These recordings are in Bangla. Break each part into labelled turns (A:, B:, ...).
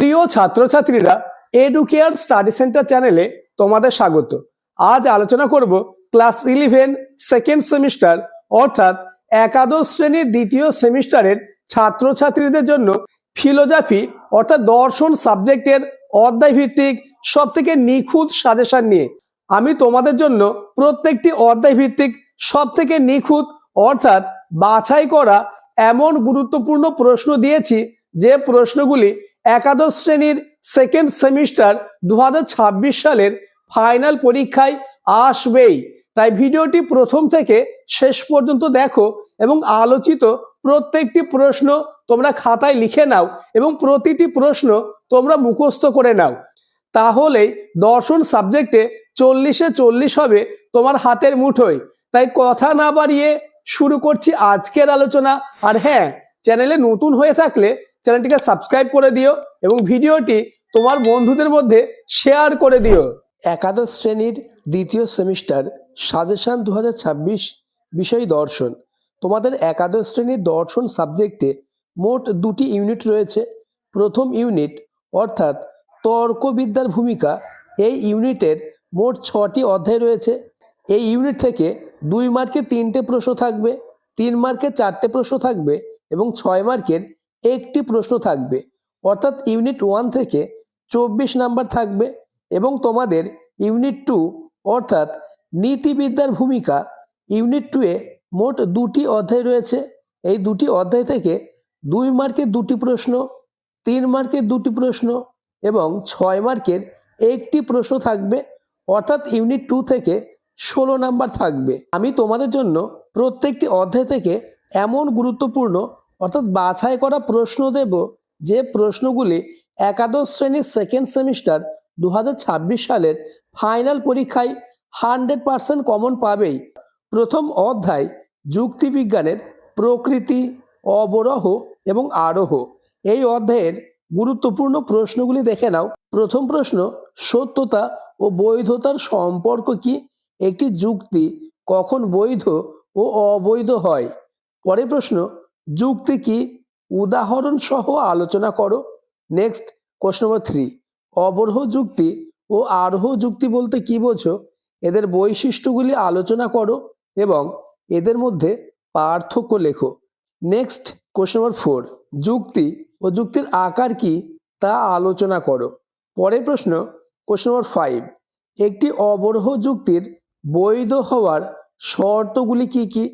A: প্রিয় ছাত্রছাত্রীরা, এডুকেয়ার স্টাডি সেন্টার চ্যানেলে তোমাদের স্বাগত। আজ আলোচনা করব ক্লাস 11 সেকেন্ড সেমিস্টার অর্থাৎ একাদশ শ্রেণীর দ্বিতীয় সেমিস্টারের ছাত্রছাত্রীদের জন্য ফিলোজফি অর্থাৎ দর্শন সাবজেক্টের অধ্যায় ভিত্তিক সব থেকে নিখুঁত সাজেশন নিয়ে। আমি তোমাদের জন্য প্রত্যেকটি অধ্যায় ভিত্তিক সব থেকে নিখুঁত অর্থাৎ বাছাই করা এমন গুরুত্বপূর্ণ প্রশ্ন দিয়েছি যে প্রশ্নগুলি একাদশ শ্রেণীর সেকেন্ড সেমিস্টার 2026 সালের ফাইনাল পরীক্ষায় আসবেই। তাই ভিডিওটি প্রথম থেকে শেষ পর্যন্ত দেখো এবং আলোচিত প্রত্যেকটি প্রশ্ন তোমরা খাতায় লিখে নাও এবং প্রতিটি প্রশ্ন তোমরা মুখস্থ করে নাও। তাহলেই দর্শন সাবজেক্টে 40-এ 40 হবে তোমার হাতের মুঠোয়। তাই কথা না বাড়িয়ে শুরু করছি আজকের আলোচনা। আর হ্যাঁ, চ্যানেলে নতুন হয়ে থাকলে চ্যানেলটিকে সাবস্ক্রাইব করে দিও এবং ভিডিওটি তোমার বন্ধুদের মধ্যে শেয়ার করে দিও। একাদশ শ্রেণীর দ্বিতীয় সেমিস্টার সাজেশন 2026 বিষয় দর্শন। তোমাদের একাদশ শ্রেণীর দর্শন সাবজেক্টে মোট 2টি ইউনিট রয়েছে। প্রথম ইউনিট অর্থাৎ তর্কবিদ্যার ভূমিকা। এই ইউনিটের মোট 6টি অধ্যায় রয়েছে। এই ইউনিট থেকে 2 মার্কে 3টে প্রশ্ন থাকবে, 3 মার্কে 4টে প্রশ্ন থাকবে এবং 6 মার্কের 1টি প্রশ্ন থাকবে। অর্থাৎ ইউনিট 1 থেকে 24 নাম্বার থাকবে। এবং তোমাদের ইউনিট 2 অর্থাৎ নীতিবিদ্যার ভূমিকা, ইউনিট 2-এ মোট 2টি অধ্যায় রয়েছে। এই 2টি অধ্যায় থেকে 2 মার্কের 2টি প্রশ্ন, 3 মার্কের 2টি প্রশ্ন এবং 6 মার্কের 1টি প্রশ্ন থাকবে। অর্থাৎ ইউনিট 2 থেকে 16 নাম্বার থাকবে। আমি তোমাদের জন্য প্রত্যেকটি অধ্যায় থেকে এমন গুরুত্বপূর্ণ অর্থাৎ বাছাই করা প্রশ্ন দেব যে প্রশ্নগুলি একাদশ শ্রেণীর সেকেন্ড সেমিস্টার 2026 সালের ফাইনাল পরীক্ষায় 100% কমন পাবেই। প্রথম অধ্যায় যুক্তিবিজ্ঞানের প্রকৃতি, অবরোহ এবং আরোহ। এই অধ্যায়ের গুরুত্বপূর্ণ প্রশ্নগুলি দেখে নাও। প্রথম প্রশ্ন, সত্যতা ও বৈধতার সম্পর্ক কি? একটি যুক্তি কখন বৈধ ও অবৈধ হয়? পরের প্রশ্ন, যুক্তি কি? উদাহরণ সহ আলোচনা করো। নেক্সট, কোশ্চেন নম্বর 3, অবরোহ যুক্তি ও আরোহ যুক্তি বলতে কি বোঝো? এদের বৈশিষ্ট্যগুলি আলোচনা করো এবং এদের মধ্যে পার্থক্য লেখো। নেক্সট, কোশ্চেন নম্বর 4, যুক্তি ও যুক্তির আকার কি তা আলোচনা করো। পরের প্রশ্ন, কোশ্চেন নম্বর 5, একটি অবরোহ যুক্তির বৈধ হওয়ার শর্তগুলি কি কি?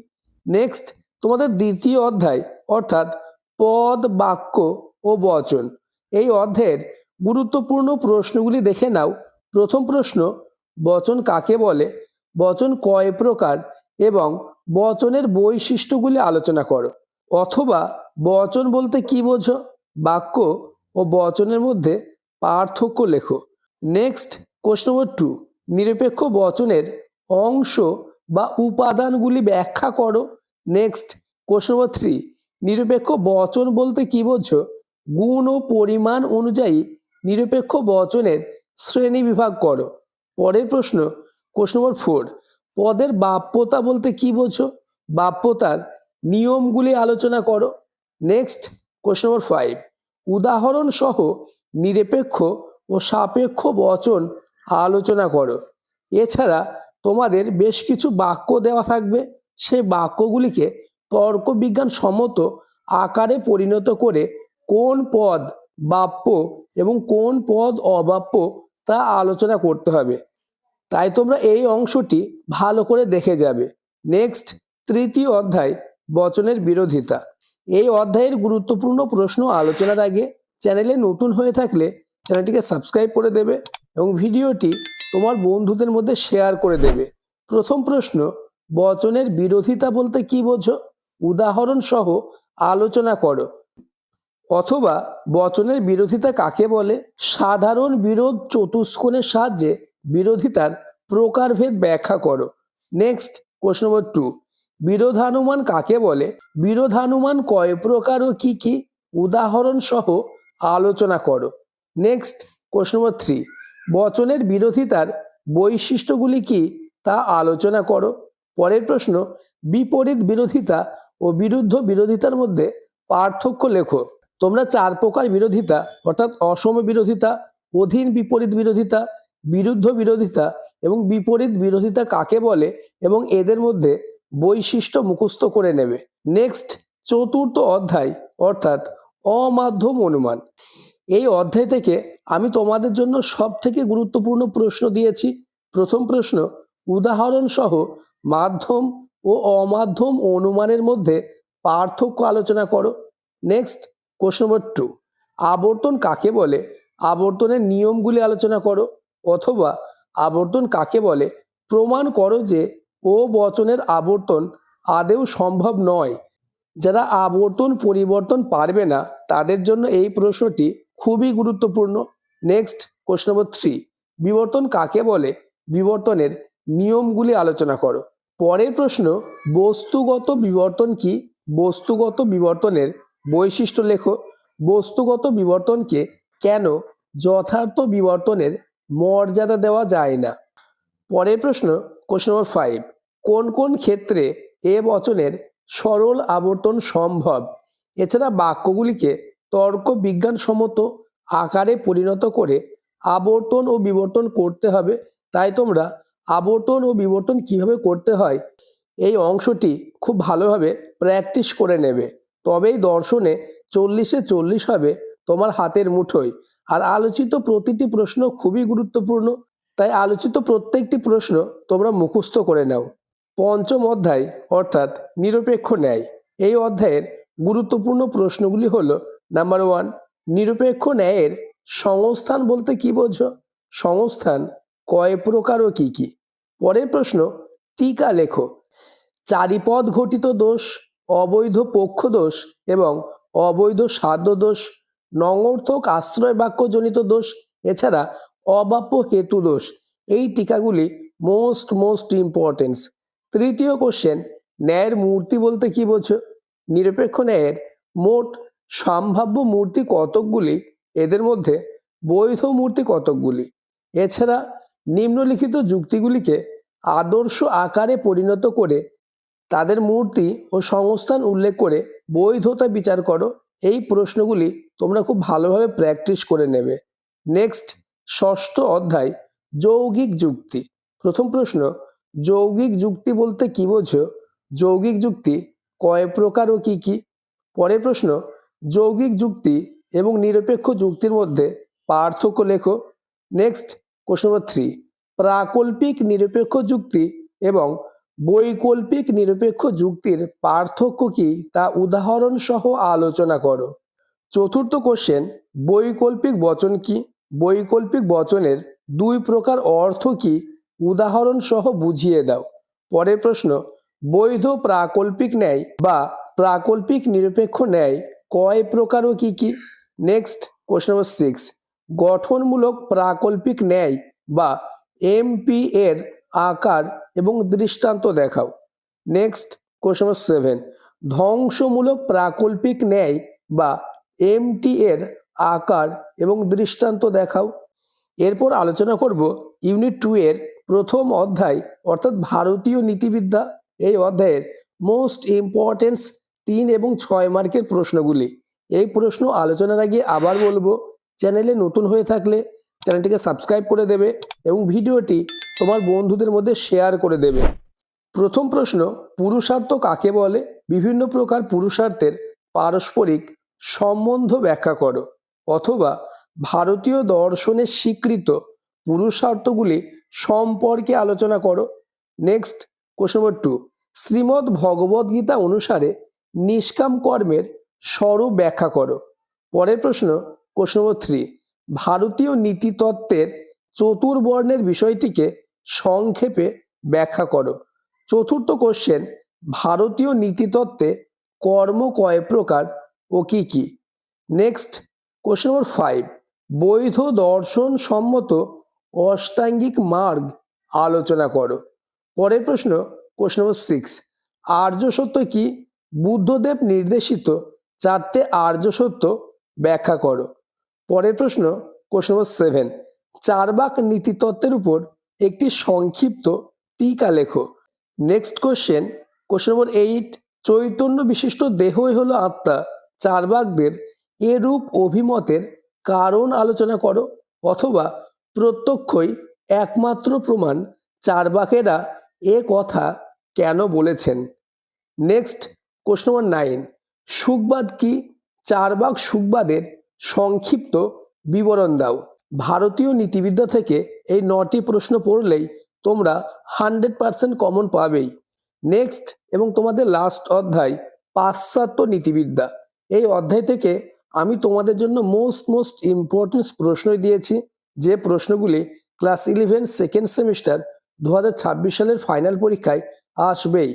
A: নেক্সট, তোমাদের দ্বিতীয় অধ্যায় অর্থাৎ পদ, বাক্য ও বচন। এই অধ্যায়ের গুরুত্বপূর্ণ প্রশ্নগুলি দেখে নাও। প্রথম প্রশ্ন, বচন কাকে বলে? বচন কয় প্রকার এবং বচনের বৈশিষ্ট্যগুলি আলোচনা করো। অথবা বচন বলতে কি বোঝো? বাক্য ও বচনের মধ্যে পার্থক্য লেখো। নেক্সট, কোশ্চেন নম্বর 2, নিরপেক্ষ বচনের অংশ বা উপাদানগুলি ব্যাখ্যা করো। নেক্সট, কোশ্চেন নম্বর 3, নিরপেক্ষ বচন বলতে কি বোঝো? গুণ ও পরিমাণ অনুযায়ী নিরপেক্ষ বচনের শ্রেণী বিভাগ করো। পরের প্রশ্ন, কোশ্চেন নম্বর 4, পদের বাপ্যতা বলতে কি বোঝো? বাপ্যতার নিয়মগুলি আলোচনা করো। নেক্সট, কোশ্চেন নম্বর 5, উদাহরণ সহ নিরপেক্ষ ও সাপেক্ষ বচন আলোচনা করো। এছাড়া তোমাদের বেশ কিছু বাক্য দেওয়া থাকবে। সেই বাক্যগুলিকে তর্কবিজ্ঞান সম্মত আকারে পরিণত করে কোন পদ বাপ্য এবং কোন পদ অবাপ্য তা আলোচনা করতে হবে। তাই তোমরা এই অংশটি ভালো করে দেখে যাবে। নেক্সট, তৃতীয় অধ্যায় বচনের বিরোধিতা। এই অধ্যায়ের গুরুত্বপূর্ণ প্রশ্ন আলোচনার আগে চ্যানেলে নতুন হয়ে থাকলে চ্যানেলটিকে সাবস্ক্রাইব করে দেবে এবং ভিডিওটি তোমার বন্ধুদের মধ্যে শেয়ার করে দেবে। প্রথম প্রশ্ন, বচনের বিরোধিতা বলতে কি বোঝো? উদাহরণ সহ আলোচনা করো। অথবা বচনের বিরোধিতা কাকে বলে? সাধারণ বিরোধ চতুষ্কোণের সাহায্যে বিরোধিতার প্রকারভেদ ব্যাখ্যা করো। নেক্সট, কোশ্চেন নম্বর 2, বিরোধানুমান কাকে বলে? বিরোধানুমান কয় প্রকার ও কি কি? উদাহরণ সহ আলোচনা করো। নেক্সট, কোশ্চেন নম্বর 3, বচনের বিরোধিতার বৈশিষ্ট্যগুলি কি তা আলোচনা করো। পরের প্রশ্ন, বিপরীত বিরোধিতা ও বিরুদ্ধ বিরোধিতার মধ্যে পার্থক্য লেখো। তোমরা 4 প্রকার বিরোধিতা অর্থাৎ অসম বিরোধিতা, অধীন বিপরীত বিরোধিতা, বিরুদ্ধ বিরোধিতা এবং বিপরীত বিরোধিতা কাকে বলে এবং এদের মধ্যে বৈশিষ্ট্য মুখস্থ করে নেবে। নেক্সট, চতুর্থ অধ্যায় অর্থাৎ অমাধ্যম অনুমান। এই অধ্যায় থেকে আমি তোমাদের জন্য সবথেকে গুরুত্বপূর্ণ প্রশ্ন দিয়েছি। প্রথম প্রশ্ন, উদাহরণ সহ মাধ্যম ও অমাধ্যম অনুমানের মধ্যে পার্থক্য আলোচনা করো। নেক্সট, কোশ্চেন নম্বর 2, আবর্তন কাকে বলে, আবর্তনের নিয়মগুলি আলোচনা করো। অথবা আবর্তন কাকে বলে, প্রমাণ করো যে ও বচনের আবর্তন আদৌ সম্ভব নয়। যারা আবর্তন পরিবর্তন পারবে না তাদের জন্য এই প্রশ্নটি খুবই গুরুত্বপূর্ণ। নেক্সট, কোশ্চেন নম্বর 3, বিবর্তন কাকে বলে, বিবর্তনের নিয়মগুলি আলোচনা করো। পরের প্রশ্ন, বস্তুগত বিবর্তন কি, বস্তুগত বিবর্তনের বৈশিষ্ট্য লেখো। বস্তুগত বিবর্তনকে কেন যথার্থ বিবর্তনের মর্যাদা দেওয়া যায় না। পরের প্রশ্ন, কোশ্চেন নম্বর 5, কোন কোন ক্ষেত্রে এ বচনের সরল আবর্তন সম্ভব। এছাড়া বাক্যগুলিকে তর্ক বিজ্ঞানসম্মত আকারে পরিণত করে আবর্তন ও বিবর্তন করতে হবে। তাই তোমরা আবর্তন ও বিবর্তন কিভাবে করতে হয় এই অংশটি খুব ভালোভাবে প্র্যাকটিস করে নেবে, তবেই দর্শনে 40-এ 40 হবে তোমার হাতের মুঠোয়। আর আলোচিত প্রতিটি প্রশ্ন খুবই গুরুত্বপূর্ণ, তাই আলোচিত প্রত্যেকটি প্রশ্ন তোমরা মুখস্থ করে নাও। পঞ্চম অধ্যায় অর্থাৎ নিরপেক্ষ ন্যায়। এই অধ্যায়ের গুরুত্বপূর্ণ প্রশ্নগুলি হলো, নাম্বার 1, নিরপেক্ষ ন্যায়ের সংস্থান বলতে কি বোঝো, সংস্থান কয় প্রকার ও কি কি। পরের প্রশ্ন, টিকা লেখো। চারিপদ ঘটিত দোষ, অবৈধ পক্ষ দোষ এবং অবৈধ সাধ্য দোষ, নঙর্থক আশ্রয় বাক্যজনিত দোষ, এছাড়া অবাপ্য হেতু দোষ। এই টিকাগুলি মোস্ট ইম্পর্টেন্স। তৃতীয় কোশ্চেন, ন্যায়ের মূর্তি বলতে কি বোঝো, নিরপেক্ষ ন্যায়ের মোট সম্ভাব্য মূর্তি কতকগুলি, এদের মধ্যে বৈধ মূর্তি কতকগুলি। এছাড়া নিম্নলিখিত যুক্তিগুলিকে আদর্শ আকারে পরিণত করে তাদের মূর্তি ও সংস্থান উল্লেখ করে বৈধতা বিচার করো। এই প্রশ্নগুলি তোমরা খুব ভালোভাবে প্র্যাকটিস করে নেবে। নেক্সট, ষষ্ঠ অধ্যায় যৌগিক যুক্তি। প্রথম প্রশ্ন, যৌগিক যুক্তি বলতে কি বোঝো, যৌগিক যুক্তি কয় প্রকার ও কি কি। পরের প্রশ্ন, যৌগিক যুক্তি এবং নিরপেক্ষ যুক্তির মধ্যে পার্থক্য লেখো। নেক্সট, কোশ্চেন নম্বর 3, প্রাকল্পিক নিরপেক্ষ যুক্তি এবং বৈকল্পিক নিরপেক্ষ যুক্তির পার্থক্য কি তা উদাহরণ সহ আলোচনা করো। চতুর্থ কোশ্চেন, বৈকল্পিক বচন কি, বৈকল্পিক বচনের 2 প্রকার অর্থ কি উদাহরণ সহ বুঝিয়ে দাও। পরের প্রশ্ন, বৈধ প্রাকল্পিক ন্যায় বা প্রাকল্পিক নিরপেক্ষ ন্যায় কয় প্রকার ও কি কি। নেক্সট, কোশ্চেন নম্বর 6, গঠনমূলক প্রাকল্পিক ন্যায় বা এমপি এর আকার এবং দৃষ্টান্ত দেখাও। নেক্সট, কোশ্চেন নম্বর 7, ধ্বংসমূলক প্রাকল্পিক ন্যায় বা এমটি এর আকার এবং দৃষ্টান্ত দেখাও। এরপর আলোচনা করব ইউনিট 2 এর প্রথম অধ্যায় অর্থাৎ ভারতীয় নীতিবিদ্যা। এই অধ্যায়ের মোস্ট ইম্পর্টেন্স 3 এবং 6 মার্কের প্রশ্নগুলি। এই প্রশ্ন আলোচনার আগে আবার বলবো, চ্যানেলে নতুন হয়ে থাকলে চ্যানেলটিকে সাবস্ক্রাইব করে দেবে এবং ভিডিওটি তোমার বন্ধুদের মধ্যে শেয়ার করে দেবে। প্রথম প্রশ্ন, পুরুষার্থ কাকে বলে, বিভিন্ন প্রকার পুরুষার্থের পারস্পরিক সম্বন্ধ ব্যাখ্যা করো। অথবা ভারতীয় দর্শনের স্বীকৃত পুরুষার্থগুলি সম্পর্কে আলোচনা করো। নেক্সট, কোশ্চেন নম্বর 2, শ্রীমদ্ ভগবদ গীতা অনুসারে নিষ্কাম কর্মের স্বরূপ ব্যাখ্যা করো। পরের প্রশ্ন, কোশ্চেন নম্বর 3, ভারতীয় নীতিতত্ত্বের চতুর্বর্ণের বিষয়টিকে সংক্ষেপে ব্যাখ্যা করো। চতুর্থ কোশ্চেন, ভারতীয় নীতিতত্ত্বে কর্ম কয় প্রকার ও কি কি। নেক্সট, কোশ্চেন নম্বর 5, বৈধ দর্শন সম্মত অষ্টাঙ্গিক মার্গ আলোচনা করো। পরের প্রশ্ন, কোশ্চেন নম্বর 6, আর্য সত্য কি, বুদ্ধদেব নির্দেশিত 4টে আর্য সত্য ব্যাখ্যা করো। পরের প্রশ্ন, কোশ্চেন নম্বর 7, চারবাক নীতিতত্ত্বের উপর একটি সংক্ষিপ্ত টিকা লেখো। Next question, question number 8, Chaitanya বিশিষ্ট দেহই হলো আত্মা, চারবাকদের এরূপ অভিমতের কারণ আলোচনা করো, অথবা প্রত্যক্ষই একমাত্র প্রমাণ চার্বাকেরা এ কথা কেন বলেছেন। নেক্সট কোশ্চেন নম্বর 9, সুখবাদ কি? চার্বাক সুখবাদের সংক্ষিপ্ত বিবরণ দাও। ভারতীয় নীতিবিদ্যা থেকে এই 9টি প্রশ্ন পড়লেই তোমরা 100% কমন পাবেই। নেক্সট এবং তোমাদের লাস্ট অধ্যায় পাশ্চাত্য নীতিবিদ্যা, এই অধ্যায় থেকে আমি তোমাদের জন্য মোস্ট ইম্পর্টেন্ট প্রশ্নই দিয়েছি, যে প্রশ্নগুলি ক্লাস 11 সেকেন্ড সেমিস্টার 2026 সালের ফাইনাল পরীক্ষায় আসবেই।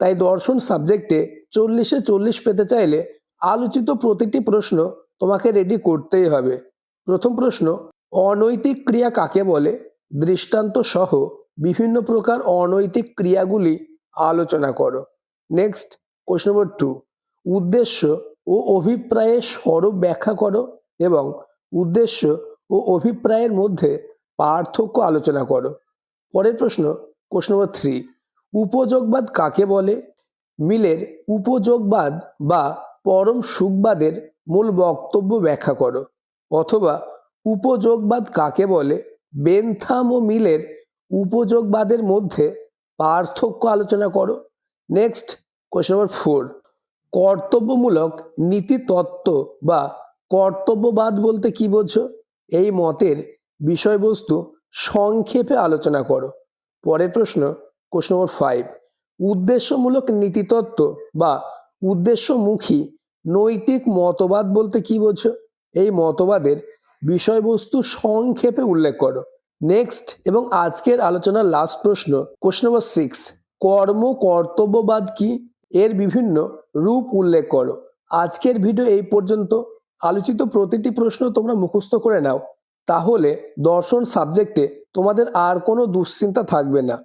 A: তাই দর্শন সাবজেক্টে 40-এ 40 পেতে চাইলে আলোচিত প্রতিটি প্রশ্ন তোমাকে রেডি করতেই হবে। প্রথম প্রশ্ন, অনৈতিক ক্রিয়া কাকে বলে? দৃষ্টান্ত সহ বিভিন্ন প্রকার অনৈতিক ক্রিয়াগুলি আলোচনা করো। নেক্সট কোশ্চেন নম্বর 2, উদ্দেশ্য ও অভিপ্রায়ের স্বরূপ ব্যাখ্যা করো এবং উদ্দেশ্য ও অভিপ্রায়ের মধ্যে পার্থক্য আলোচনা করো। পরের প্রশ্ন কোশ্চেন নম্বর 3, উপযোগবাদ কাকে বলে? মিলের উপযোগবাদ বা পরম সুখবাদের মূল বক্তব্য ব্যাখ্যা করো, অথবা উপযোগবাদ কাকে বলে? বেনথাম ও মিলের উপযোগবাদের মধ্যে পার্থক্য আলোচনা করো। নেক্সট কোশ্চেন নম্বর 4, কর্তব্যমূলক নীতি তত্ত্ব বা কর্তব্যবাদ বলতে কি বোঝো? এই মতের বিষয়বস্তু সংক্ষেপে আলোচনা করো। পরের প্রশ্ন কোশ্চেন নম্বর 5, উদ্দেশ্যমূলক নীতিতত্ত্ব বা উদ্দেশ্যমুখী নৈতিক মতবাদ বলতে কি বোঝো? এই মতবাদের বিষয়বস্তু সংক্ষেপে উল্লেখ করো। নেক্সট এবং আজকের আলোচনার লাস্ট প্রশ্ন কোশ্চেন নম্বর 6, কর্ম কর্তব্যবাদ কি? এর বিভিন্ন রূপ উল্লেখ করো। আজকের ভিডিও এই পর্যন্ত। আলোচিত প্রতিটি প্রশ্ন তোমরা মুখস্থ করে নাও, তাহলে দর্শন সাবজেক্টে তোমাদের আর কোনো দুশ্চিন্তা থাকবে না।